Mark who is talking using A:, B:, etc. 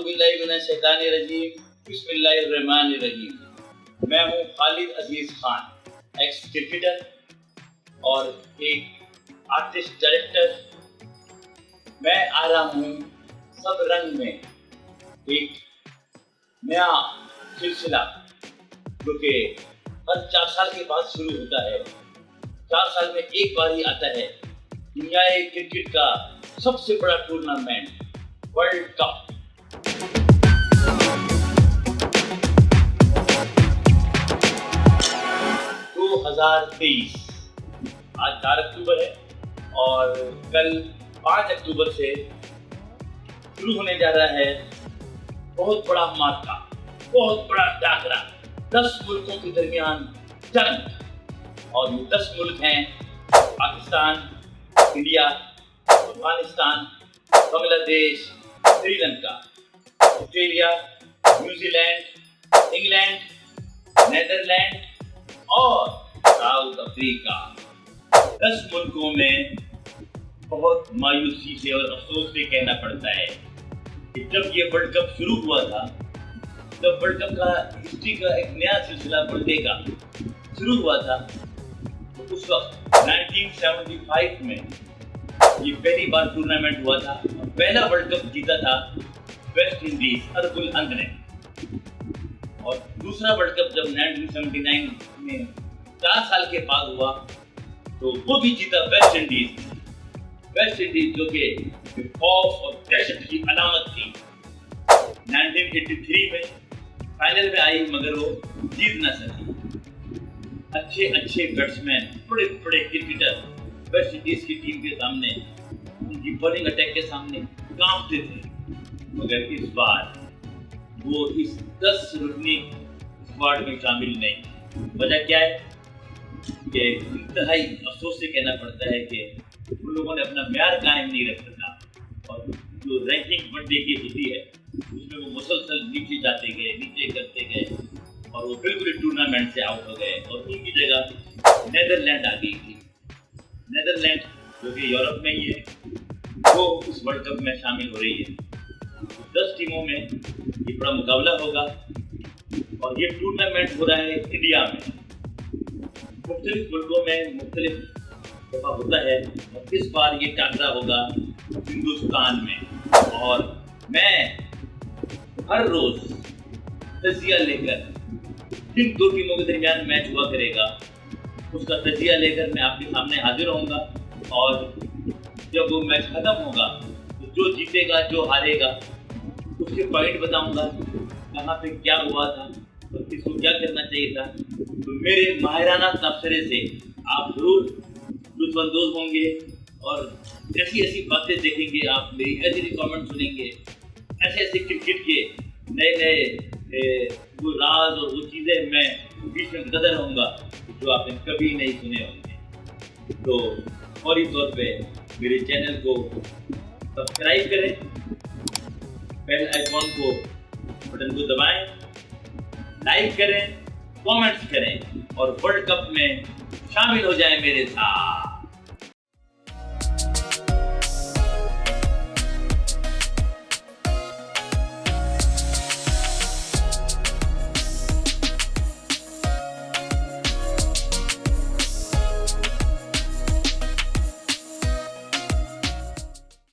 A: औज़ुबिल्लाहिमिनश्शैतानिर्रजीम बिस्मिल्लाहिर्रहमानिर्रहीम। मैं हूँ खालिद अजीज खान, एक्स क्रिकेटर और एक आर्टिस्ट डायरेक्टर। मैं आ रहा हूँ सबरंग में एक नया सिलसिला जो कि हर 4 साल के बाद शुरू होता है। 4 साल में एक बार ही आता है दुनिया क्रिकेट का सबसे बड़ा टूर्नामेंट वर्ल्ड कप। 2023 आज 4 अक्टूबर है और कल 5 अक्टूबर से शुरू होने जा रहा है बहुत बड़ा मार्का, बहुत बड़ा टाकरा, 10 मुल्कों के दरमियान जंग। और ये 10 मुल्क हैं Pakistan, India, Afghanistan, Bangladesh, Sri Lanka, Australia, New Zealand, England, Netherland और साउथ अफ्रीका। 10 मुल्कों में बहुत मायूसी से और अफसोस से कहना पड़ता है कि जब ये वर्ल्ड कप शुरू हुआ था, जब वर्ल्ड कप का हिस्ट्री का एक नया सिलसिला बढ़ने का शुरू हुआ था, तो उस वक्त 1975 में ये पहली बार टूर्नामेंट हुआ था। पहला वर्ल्ड कप जीता था वेस्ट इंडीज अरबुल अंग ने, और दूसरा वर्ल्ड कप जब 1979 में 4 साल के बाद हुआ तो वो भी जीता वेस्ट इंडीज जो कि खौफ और दहशत की अलामत थी। 1983 में फाइनल में आई मगर वो जीत ना सकी। अच्छे बैट्समैन, बड़े क्रिकेटर वेस्ट इंडीज की टीम के सामने, उनकी बॉलिंग अटैक के सामने कांपते थे। मगर इस बार वो इस 10 रुकनी स्क्वाड में शामिल नहीं। वजह क्या है कि इंतहाई अफसोस से कहना पड़ता है कि उन लोगों ने अपना म्यार कायम नहीं रख सका, और जो रैंकिंग वनडे की होती है उसमें वो मुसलसल नीचे जाते गए, नीचे करते गए, और वो बिल्कुल टूर्नामेंट से आउट हो गए। और उनकी जगह नेदरलैंड आ गई थी। नेदरलैंड जो कि यूरोप में ही है, वो इस वर्ल्ड कप में शामिल हो रही है। 10 टीमों में ये बड़ा मुकाबला होगा और ये टूर्नामेंट हो रहा है इंडिया में। मुख्तलिफ मुल्कों में मुख्तलिफ दफा होता है, और इस बार ये टाकरा होगा हिंदुस्तान में। और मैं हर रोज तजिया लेकर जिन 2 टीमों के दरमियान मैच हुआ करेगा उसका तजिया लेकर मैं आपके सामने हाजिर होऊंगा। और जब वो मैच खत्म होगा तो जो जीतेगा, जो हारेगा, उसके पॉइंट बताऊंगा, कहाँ पे क्या हुआ था और किसको क्या करना चाहिए था। तो मेरे माहिराना तबसरे से आप जरूर लुत्फानंदोज होंगे और ऐसी बातें देखेंगे, आप मेरी ऐसी कमेंट सुनेंगे, ऐसे क्रिकेट के नए वो राज और वो चीज़ें मैं बीच में बताता रहूँगा जो आपने कभी नहीं सुने होंगे। तो फौरी तौर पे मेरे चैनल को सब्सक्राइब करें, बेल आइकॉन को बटन को दबाएं, लाइक करें, कमेंट्स करें और वर्ल्ड कप में शामिल हो जाएं मेरे साथ।